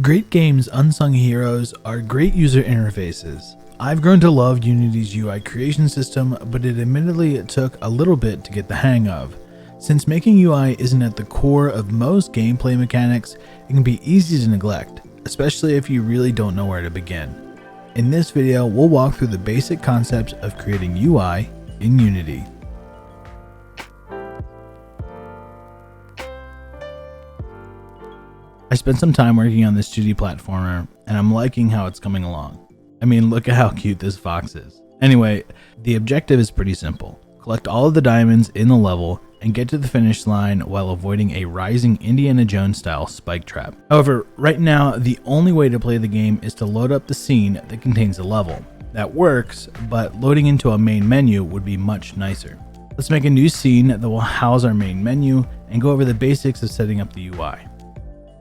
Great games' unsung heroes are great user interfaces. I've grown to love Unity's UI creation system, but it admittedly took a little bit to get the hang of. Since making UI isn't at the core of most gameplay mechanics, it can be easy to neglect, especially if you really don't know where to begin. In this video, we'll walk through the basic concepts of creating UI in Unity. I spent some time working on this 2D platformer, and I'm liking how it's coming along. I mean, look at how cute this fox is. Anyway, the objective is pretty simple. Collect all of the diamonds in the level and get to the finish line while avoiding a rising Indiana Jones style spike trap. However, right now, the only way to play the game is to load up the scene that contains the level. That works, but loading into a main menu would be much nicer. Let's make a new scene that will house our main menu and go over the basics of setting up the UI.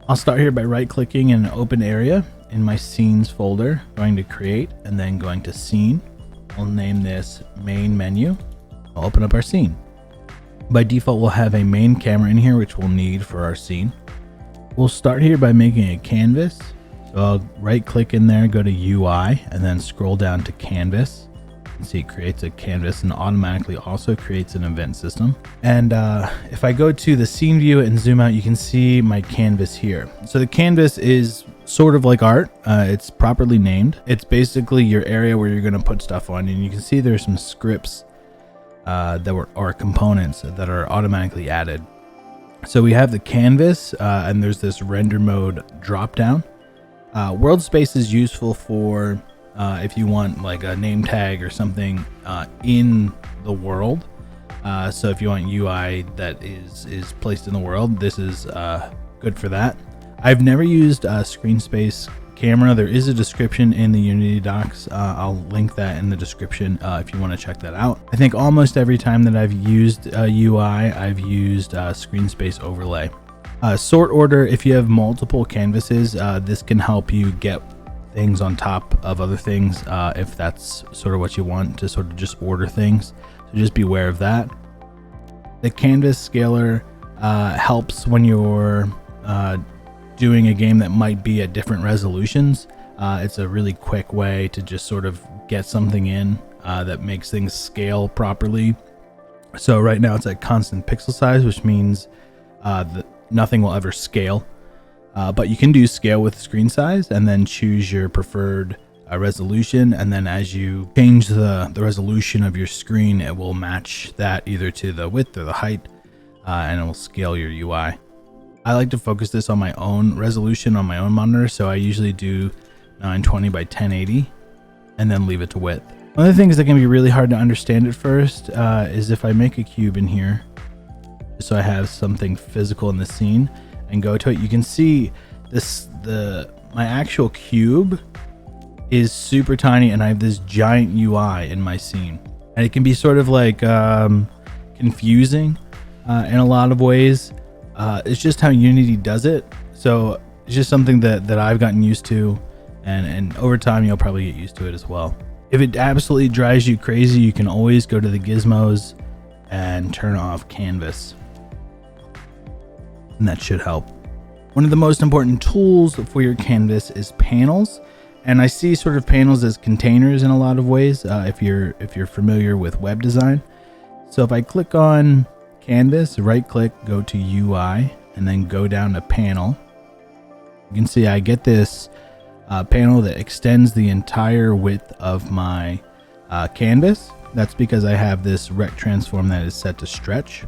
I'll start here by right-clicking in an open area in my scenes folder, going to create and then going to scene. I'll name this main menu. I'll open up our scene. By default, we'll have a main camera in here, which we'll need for our scene. We'll start here by making a canvas. So I'll right-click in there, go to UI, and then scroll down to canvas. You see it creates a canvas and automatically also creates an event system. And if I go to the scene view and zoom out, you can see my canvas here. So the canvas is sort of like art. It's properly named. It's basically your area where you're going to put stuff on, and you can see there's some scripts or components that are automatically added. So we have the canvas, and there's this render mode drop down. World space is useful for if you want like a name tag or something in the world. So if you want UI that is placed in the world, this is good for that. I've never used screen space camera. There is a description in the Unity docs. I'll link that in the description if you want to check that out. I think almost every time that I've used UI, I've used screen space overlay. Sort order, if you have multiple canvases, this can help you get things on top of other things if that's sort of what you want to sort of just order things. So just be aware of that. The canvas scaler helps when you're doing a game that might be at different resolutions. It's a really quick way to just sort of get something in that makes things scale properly. So right now it's at constant pixel size, which means that nothing will ever scale. But you can do scale with screen size and then choose your preferred resolution. And then as you change the resolution of your screen, it will match that either to the width or the height, and it will scale your UI. I like to focus this on my own resolution on my own monitor. So I usually do 920 by 1080 and then leave it to width. One of the things that can be really hard to understand at first is if I make a cube in here, so I have something physical in the scene, and go to it, you can see my actual cube is super tiny, and I have this giant UI in my scene, and it can be sort of like confusing in a lot of ways. It's just how Unity does it, so it's just something that I've gotten used to, and over time you'll probably get used to it as well. If it absolutely drives you crazy, you can always go to the gizmos and turn off canvas, and that should help. One of the most important tools for your canvas is panels, and I see sort of panels as containers in a lot of ways if you're familiar with web design. So if I click on canvas, right click, go to UI, and then go down to panel, you can see I get this panel that extends the entire width of my canvas. That's because I have this rect transform that is set to stretch,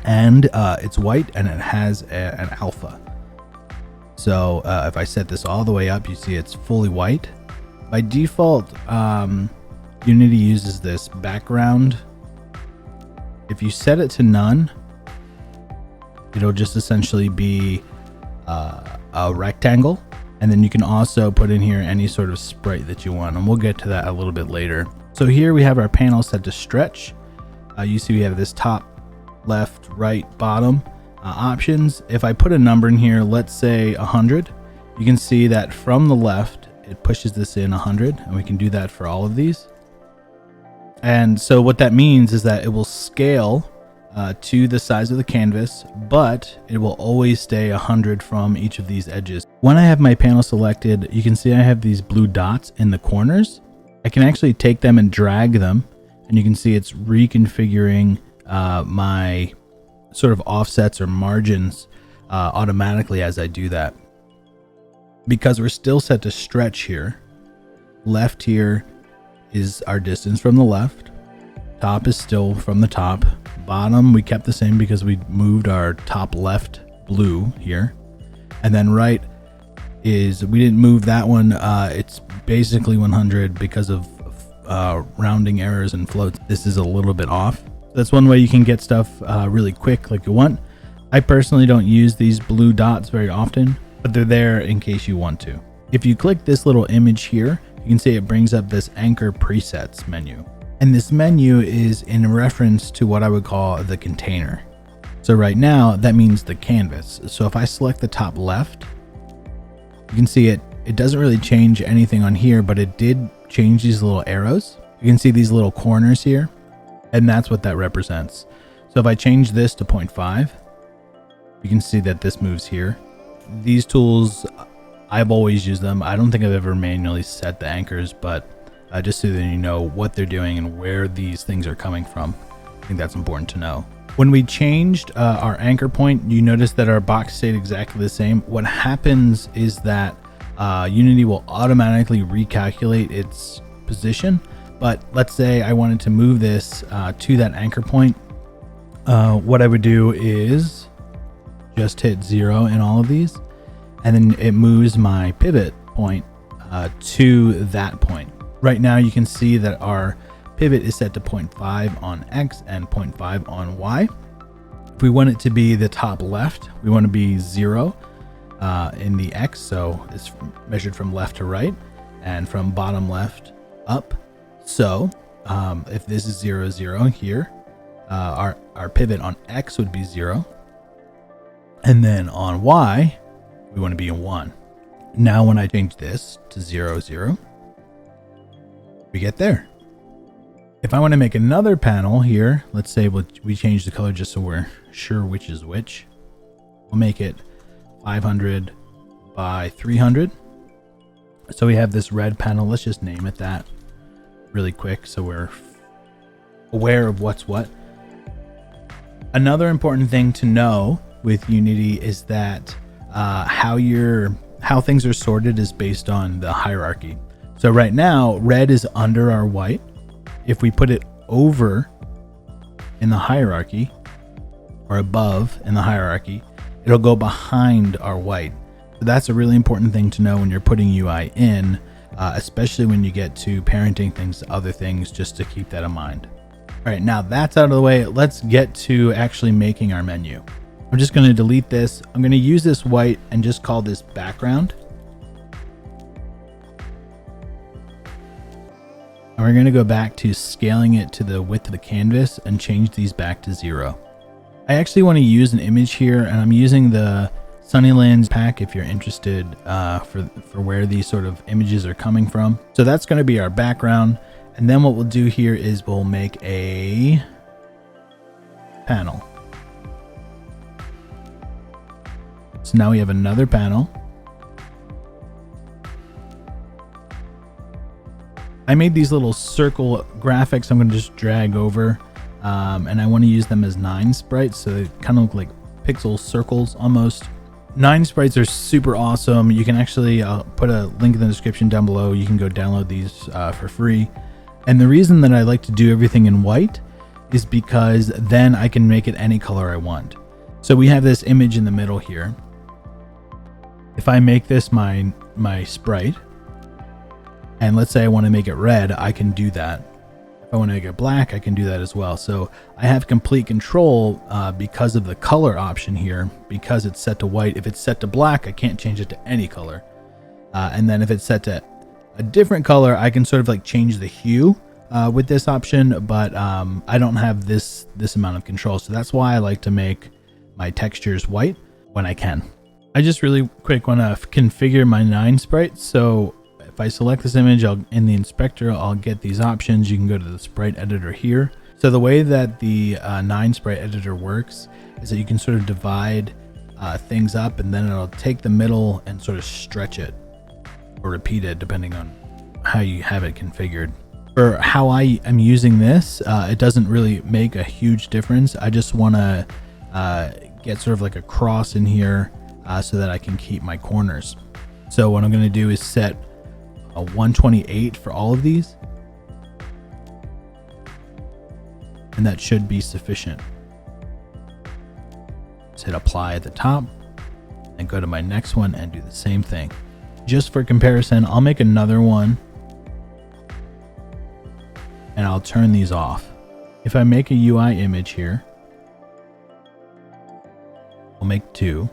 and it's white and it has an alpha. So if I set this all the way up, you see it's fully white. By default, Unity uses this background. If you set it to none, it'll just essentially be a rectangle. And then you can also put in here any sort of sprite that you want, and we'll get to that a little bit later. So here we have our panel set to stretch. You see we have this top, left, right, bottom options. If I put a number in here, let's say 100, you can see that from the left it pushes this in 100, and we can do that for all of these. And so what that means is that it will scale to the size of the canvas, but it will always stay 100 from each of these edges. When I have my panel selected, you can see I have these blue dots in the corners. I can actually take them and drag them, and you can see it's reconfiguring my sort of offsets or margins automatically as I do that. Because we're still set to stretch here, left here is our distance from the left, top is still from the top, bottom we kept the same because we moved our top left blue here, and then right is, we didn't move that one. It's basically 100 because of rounding errors and floats. This is a little bit off. That's one way you can get stuff really quick like you want. I personally don't use these blue dots very often, but they're there in case you want to. If you click this little image here, you can see it brings up this anchor presets menu. And this menu is in reference to what I would call the container. So right now that means the canvas. So if I select the top left, you can see it doesn't really change anything on here, but it did change these little arrows. You can see these little corners here, and that's what that represents. So if I change this to 0.5, you can see that this moves here. These tools, I've always used them. I don't think I've ever manually set the anchors, but just so that you know what they're doing and where these things are coming from. I think that's important to know. When we changed our anchor point, you notice that our box stayed exactly the same. What happens is that Unity will automatically recalculate its position. But let's say I wanted to move this to that anchor point. What I would do is just hit 0 in all of these, and then it moves my pivot point to that point. Right now you can see that our pivot is set to 0.5 on X and 0.5 on Y. If we want it to be the top left, we want to be 0 in the X, so it's measured from left to right and from bottom left up. So if this is 0, 0 here, our pivot on X would be 0, and then on Y we want to be in 1. Now when I change this to 0, 0, we get there. If I want to make another panel here, let's say we change the color just so we're sure which is which. We'll make it 500 by 300. So we have this red panel. Let's just name it that really quick so we're aware of what's what. Another important thing to know with Unity is that how things are sorted is based on the hierarchy. So right now, red is under our white. If we put it over in the hierarchy or above in the hierarchy, it'll go behind our white. So that's a really important thing to know when you're putting UI in, especially when you get to parenting things to other things, just to keep that in mind. All right, now that's out of the way. Let's get to actually making our menu. I'm just going to delete this. I'm going to use this white and just call this background. And we're going to go back to scaling it to the width of the canvas and change these back to 0. I actually want to use an image here, and I'm using the Sunnylands pack if you're interested for where these sort of images are coming from. So that's going to be our background. And then what we'll do here is we'll make a panel. So now we have another panel. I made these little circle graphics I'm going to just drag over, and I want to use them as 9 sprites, so they kind of look like pixel circles almost. 9 sprites are super awesome. You can actually put a link in the description down below. You can go download these for free. And the reason that I like to do everything in white is because then I can make it any color I want. So we have this image in the middle here. If I make this my sprite, and let's say I want to make it red, I can do that. If I want to make it black, I can do that as well. So I have complete control because of the color option here, because it's set to white. If it's set to black, I can't change it to any color. And then if it's set to a different color, I can sort of like change the hue with this option, but I don't have this amount of control. So that's why I like to make my textures white when I can. I just really quick want to configure my 9 sprites. So if I select this image, in the inspector, I'll get these options. You can go to the Sprite Editor here. So the way that the 9 Sprite Editor works is that you can sort of divide things up, and then it'll take the middle and sort of stretch it or repeat it depending on how you have it configured. For how I am using this, it doesn't really make a huge difference. I just want to get sort of like a cross in here so that I can keep my corners. So what I'm going to do is set a 128 for all of these, and that should be sufficient. Just hit apply at the top and go to my next one and do the same thing. Just for comparison, I'll make another one and I'll turn these off. If I make a UI image here, I'll make 2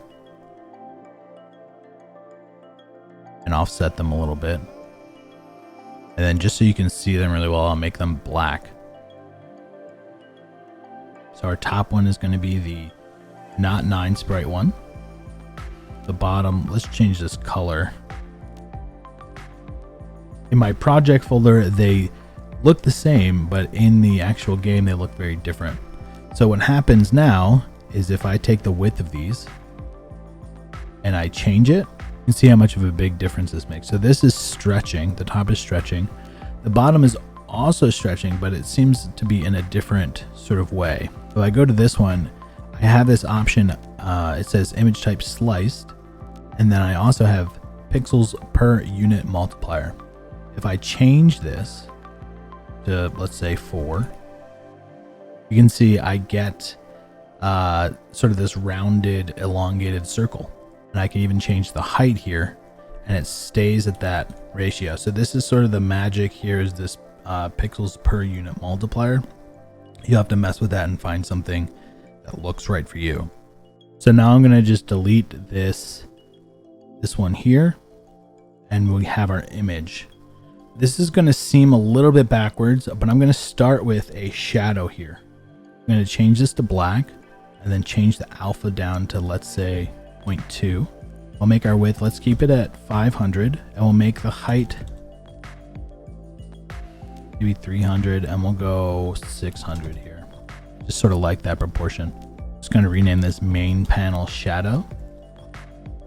and offset them a little bit. And then just so you can see them really well, I'll make them black. So our top one is going to be the not 9 sprite one. The bottom, let's change this color. In my project folder, they look the same, but in the actual game, they look very different. So what happens now is if I take the width of these and I change it, you can see how much of a big difference this makes. So this is stretching, the top is stretching. The bottom is also stretching, but it seems to be in a different sort of way. So I go to this one, I have this option, it says image type sliced, and then I also have pixels per unit multiplier. If I change this to, let's say 4, you can see I get sort of this rounded, elongated circle. And I can even change the height here, and it stays at that ratio. So this is sort of the magic here, is this pixels per unit multiplier. You have to mess with that and find something that looks right for you. So now I'm going to just delete this one here, and we have our image. This is going to seem a little bit backwards, but I'm going to start with a shadow here. I'm going to change this to black and then change the alpha down to, let's say, 0.2. We'll make our width, let's keep it at 500, and we'll make the height maybe 300, and we'll go 600 here. Just sort of like that proportion. Just going to rename this main panel shadow.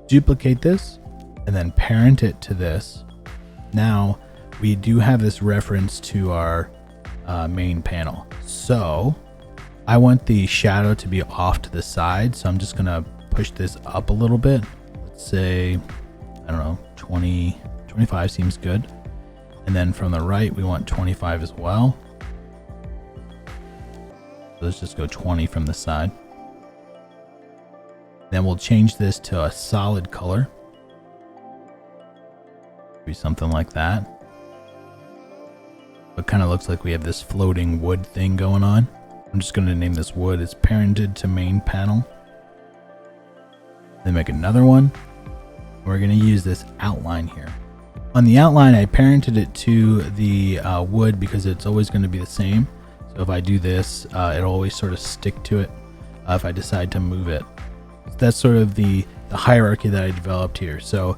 Duplicate this and then parent it to this. Now we do have this reference to our main panel. So I want the shadow to be off to the side. So I'm just going to push this up a little bit. Let's say, I don't know, 20, 25 seems good. And then from the right, we want 25 as well. So let's just go 20 from the side. Then we'll change this to a solid color. Be something like that. It kind of looks like we have this floating wood thing going on. I'm just going to name this wood. It's parented to main panel. Then make another one. We're going to use this outline here. On the outline, I parented it to the wood because it's always going to be the same. So if I do this, it'll always sort of stick to it if I decide to move it. So that's sort of the hierarchy that I developed here. So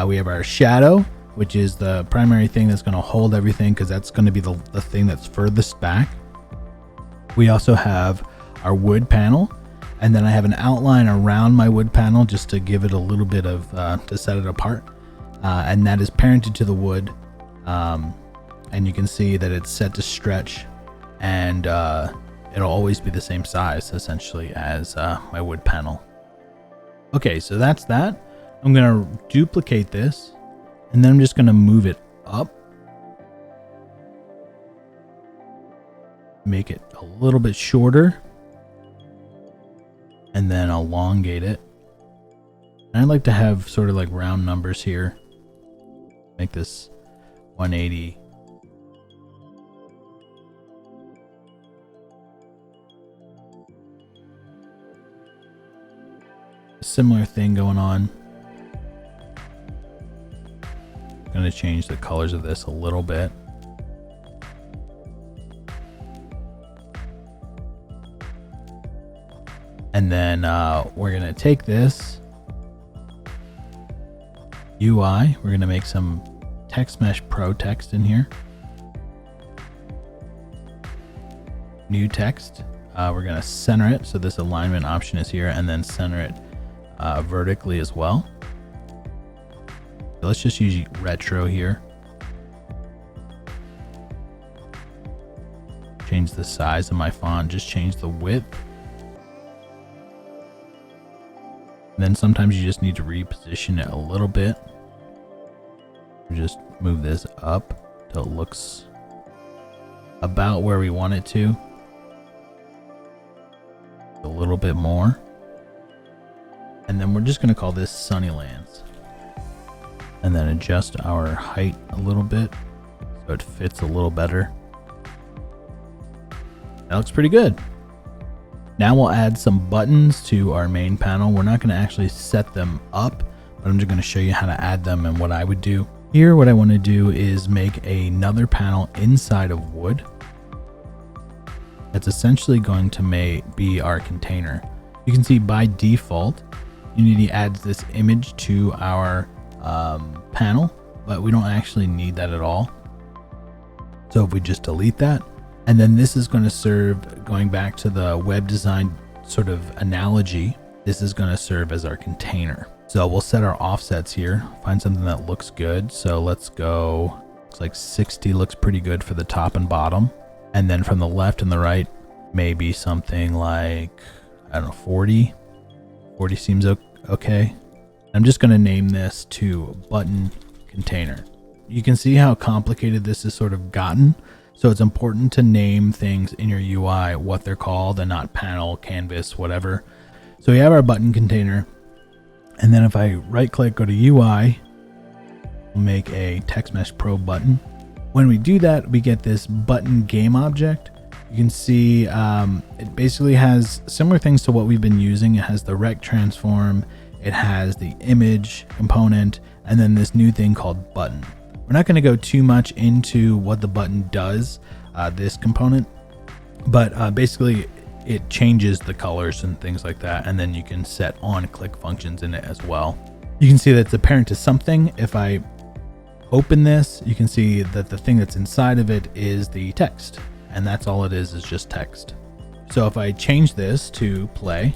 we have our shadow, which is the primary thing that's going to hold everything, because that's going to be the thing that's furthest back. We also have our wood panel, and then I have an outline around my wood panel just to give it a little bit of to set it apart, and that is parented to the wood, and you can see that it's set to stretch, and it'll always be the same size essentially as my wood panel. Okay, so that's that. I'm going to duplicate this, and then I'm just going to move it up, make it a little bit shorter, and then elongate it. And I like to have sort of like round numbers here. Make this 180. Similar thing going on. I'm going to change the colors of this a little bit. And then we're going to take this UI, we're going to make some text mesh pro text in here. New text. We're going to center it. So this alignment option is here, and then center it vertically as well. So let's just use retro here. Change the size of my font, just change the width. And then sometimes you just need to reposition it a little bit. Just move this up till it looks about where we want it to. A little bit more. And then we're just going to call this Sunnylands. And then adjust our height a little bit so it fits a little better. That looks pretty good. Now we'll add some buttons to our main panel. We're not going to actually set them up, but I'm just going to show you how to add them and what I would do. Here, what I want to do is make another panel inside of wood. That's essentially going to be our container. You can see by default, Unity adds this image to our panel, but we don't actually need that at all. So if we just delete that, and then this is going to serve, going back to the web design sort of analogy, this is going to serve as our container. So we'll set our offsets here, find something that looks good. So let's go, looks like 60 looks pretty good for the top and bottom. And then from the left and the right, maybe something like, I don't know, 40. 40 seems okay. I'm just going to name this to button container. You can see how complicated this has sort of gotten. So it's important to name things in your UI what they're called and not panel, canvas, whatever. So we have our button container. And then if I right click, go to UI, we'll make a Text Mesh Pro button. When we do that, we get this button game object. You can see it basically has similar things to what we've been using. It has the rect transform, it has the image component, and then this new thing called button. We're not going to go too much into what the button does, this component, but basically it changes the colors and things like that, and then you can set on click functions in it as well. You can see that it's a parent to something. If I open this, you can see that the thing that's inside of it is the text, and that's all it is just text. So if I change this to play,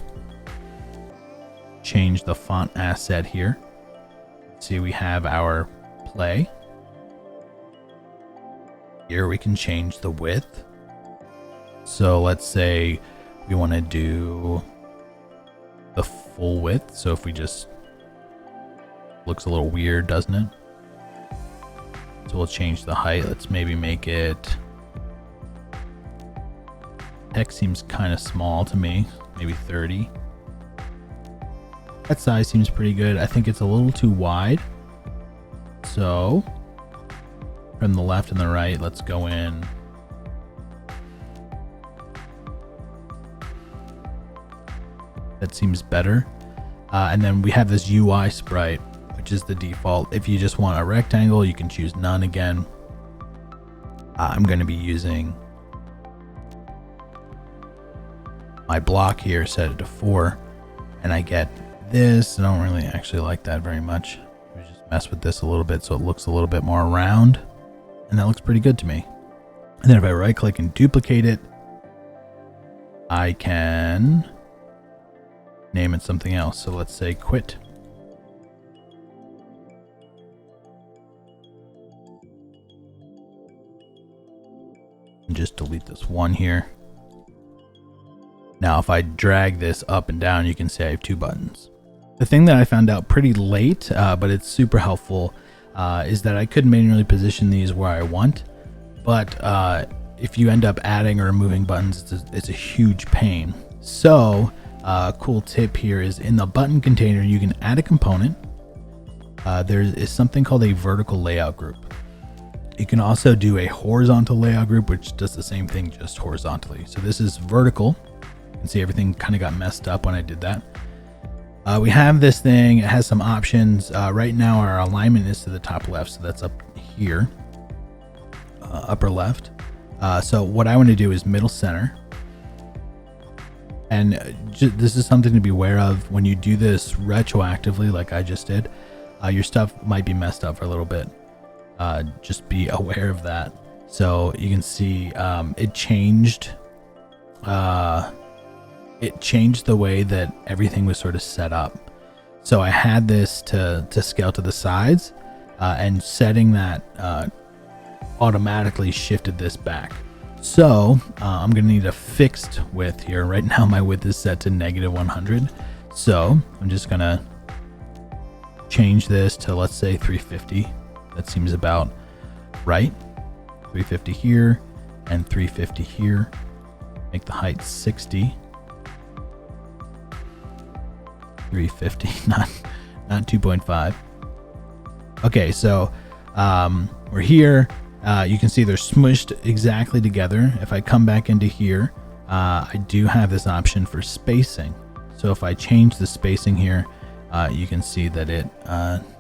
change the font asset here, see we have our play. Here we can change the width. So let's say we want to do the full width. So if we just, looks a little weird, doesn't it? So we'll change the height. Let's maybe make it, text seems kind of small to me, maybe 30. That size seems pretty good. I think it's a little too wide. So from the left and the right, let's go in. That seems better. And then we have this UI sprite, which is the default. If you just want a rectangle, you can choose none again. I'm going to be using my block here, set it to 4, and I get this. I don't really actually like that very much. We just mess with this a little bit so it looks a little bit more round, and that looks pretty good to me. And then if I right click and duplicate it, I can name it something else. So let's say quit. And just delete this one here. Now if I drag this up and down, you can see I have 2 buttons. The thing that I found out pretty late, but it's super helpful, is that I could manually position these where I want, but if you end up adding or removing buttons, it's a huge pain. So a cool tip here is in the button container, you can add a component. There is something called a vertical layout group. You can also do a horizontal layout group, which does the same thing, just horizontally. So this is vertical. You can see everything kind of got messed up when I did that. We have this thing, it has some options. Right now our alignment is to the top left, so that's up here, upper left. So what I want to do is middle center. And this is something to be aware of when you do this retroactively, like I just did. Your stuff might be messed up for a little bit. Just be aware of that. So you can see it changed the way that everything was sort of set up. So I had this to scale to the sides, and setting that automatically shifted this back. So I'm gonna need a fixed width here. Right now my width is set to -100. So I'm just gonna change this to, let's say, 350. That seems about right. 350 here and 350 here. Make the height 60. 350, not 2.5. Okay, so we're here. You can see they're smushed exactly together. If I come back into here, I do have this option for spacing. So if I change the spacing here, you can see that it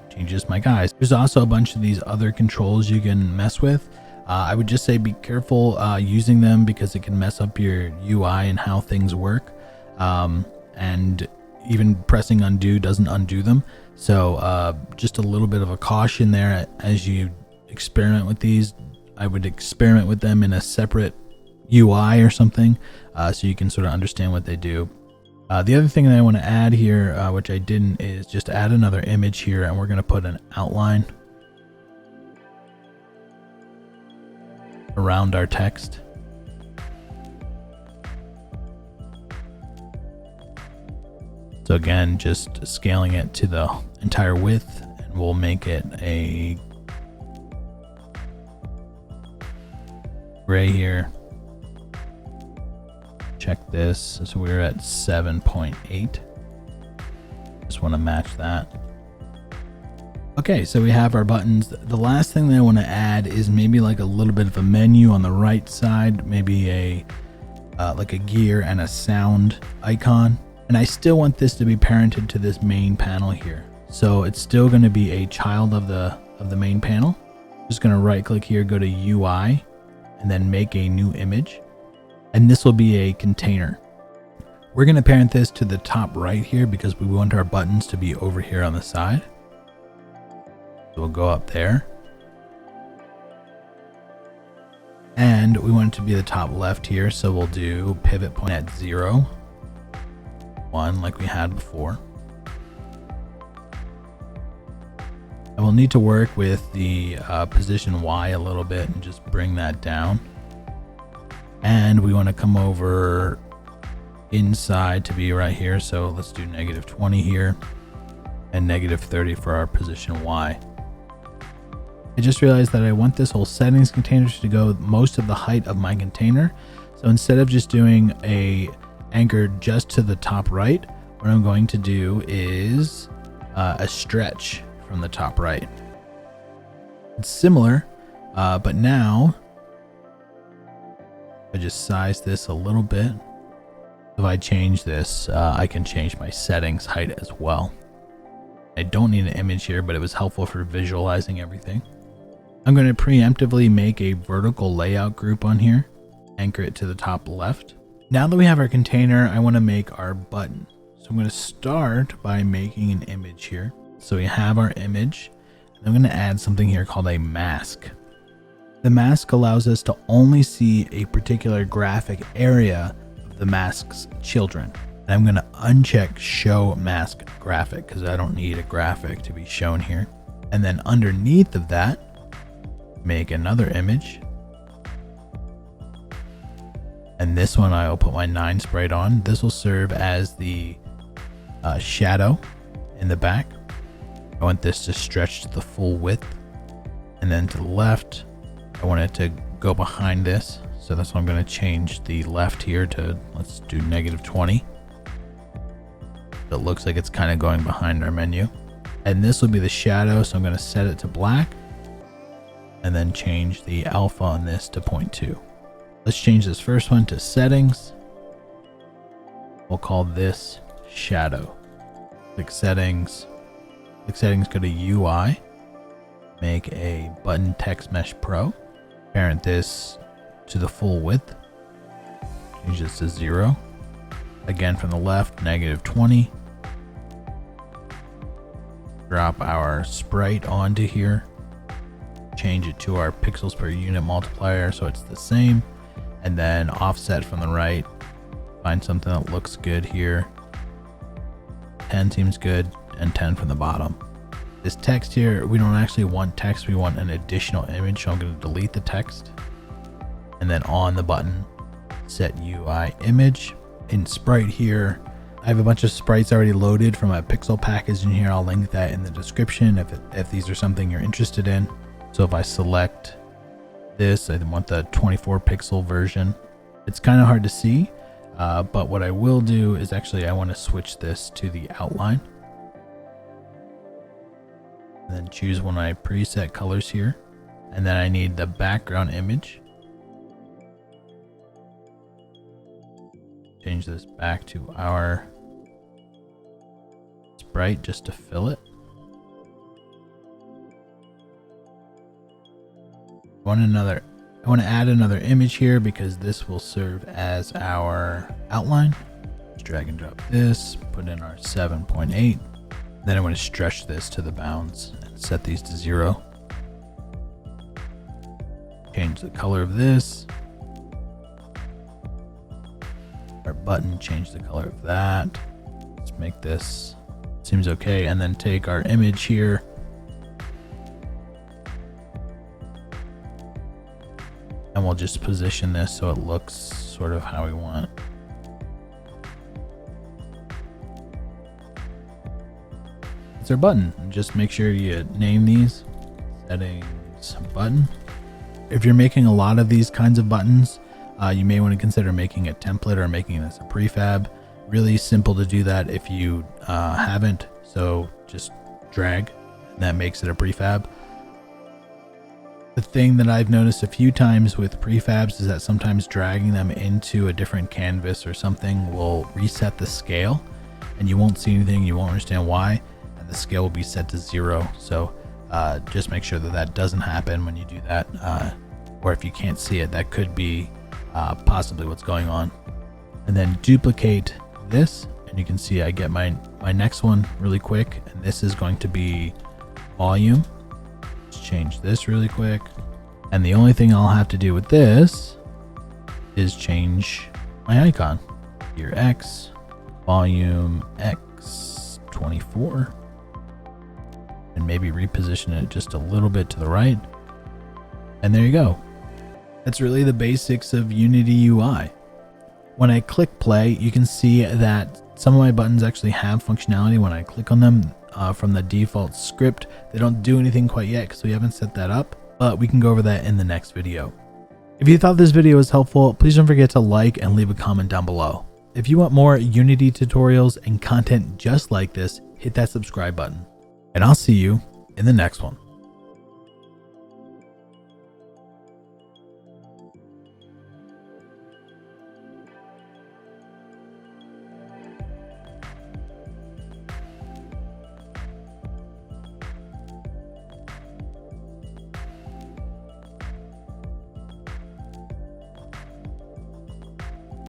changes my guys. There's also a bunch of these other controls you can mess with. I would just say be careful using them because it can mess up your UI and how things work. And even pressing undo doesn't undo them. So just a little bit of a caution there as you experiment with these. I would experiment with them in a separate UI or something, so you can sort of understand what they do. The other thing that I want to add here, which I didn't, is just add another image here, and we're going to put an outline around our text. So again, just scaling it to the entire width, and we'll make it a gray here. Check this. So we're at 7.8. Just want to match that. Okay, so we have our buttons. The last thing that I want to add is maybe like a little bit of a menu on the right side, maybe a like a gear and a sound icon. And I still want this to be parented to this main panel here. So it's still going to be a child of the main panel. Just going to right click here, go to UI, and then make a new image. And this will be a container. We're going to parent this to the top right here because we want our buttons to be over here on the side. So we'll go up there. And we want it to be the top left here. So we'll do pivot point at 0, 1 like we had before. And we'll need to work with the position Y a little bit and just bring that down. And we want to come over inside to be right here. So let's do -20 here and -30 for our position Y. I just realized that I want this whole settings container to go most of the height of my container. So instead of just doing a anchor just to the top right, what I'm going to do is a stretch from the top right. It's similar, but now I just size this a little bit. If I change this, I can change my settings height as well. I don't need an image here, but it was helpful for visualizing everything. I'm going to preemptively make a vertical layout group on here, anchor it to the top left. Now that we have our container, I want to make our button. So I'm going to start by making an image here. So we have our image. And I'm going to add something here called a mask. The mask allows us to only see a particular graphic area of the mask's children. And I'm going to uncheck show mask graphic because I don't need a graphic to be shown here. And then underneath of that, make another image. And this one I will put my 9 sprite on. This will serve as the shadow in the back. I want this to stretch to the full width. And then to the left, I want it to go behind this. So that's why I'm going to change the left here to, let's do -20. It looks like it's kind of going behind our menu. And this will be the shadow. So I'm going to set it to black. And then change the alpha on this to 0.2. Let's change this first one to settings. We'll call this shadow. Click settings. Click settings, go to UI. Make a button text mesh pro. Parent this to the full width. Change this to 0. Again from the left, -20. Drop our sprite onto here. Change it to our pixels per unit multiplier so it's the same. And then offset from the right. Find something that looks good here. 10 seems good. and 10 from the bottom. This text here, we don't actually want text, we want an additional image, so I'm going to delete the text. And then on the button, set UI image. In Sprite here, I have a bunch of sprites already loaded from a pixel package in here. I'll link that in the description if these are something you're interested in. So if I select this, I want the 24 pixel version. It's kind of hard to see, but what I will do is actually I want to switch this to the outline. And then choose one of my preset colors here. And then I need the background image. Change this back to our Sprite just to fill it. I want to add another image here because this will serve as our outline. Let's drag and drop this, put in our 7.8. Then I want to stretch this to the bounds and set these to 0. Change the color of this. Our button, change the color of that. Let's make this, seems okay. And then take our image here. And we'll just position this so it looks sort of how we want. It's our button. Just make sure you name these. Settings button. If you're making a lot of these kinds of buttons, you may want to consider making a template or making this a prefab. Really simple to do that if you haven't. So just drag, and that makes it a prefab. The thing that I've noticed a few times with prefabs is that sometimes dragging them into a different canvas or something will reset the scale, and you won't see anything, you won't understand why, and the scale will be set to 0. So just make sure that that doesn't happen when you do that, or if you can't see it, that could be possibly what's going on. And then duplicate this, and you can see I get my next one really quick, and this is going to be volume. Let's change this really quick, and the only thing I'll have to do with this is change my icon here. X, volume X 24, and maybe reposition it just a little bit to the right, and there you go. That's really the basics of Unity UI. When I click play, you can see that some of my buttons actually have functionality when I click on them from the default script. They don't do anything quite yet because we haven't set that up, but we can go over that in the next video. If you thought this video was helpful, please don't forget to like and leave a comment down below. If you want more Unity tutorials and content just like this, hit that subscribe button, and I'll see you in the next one.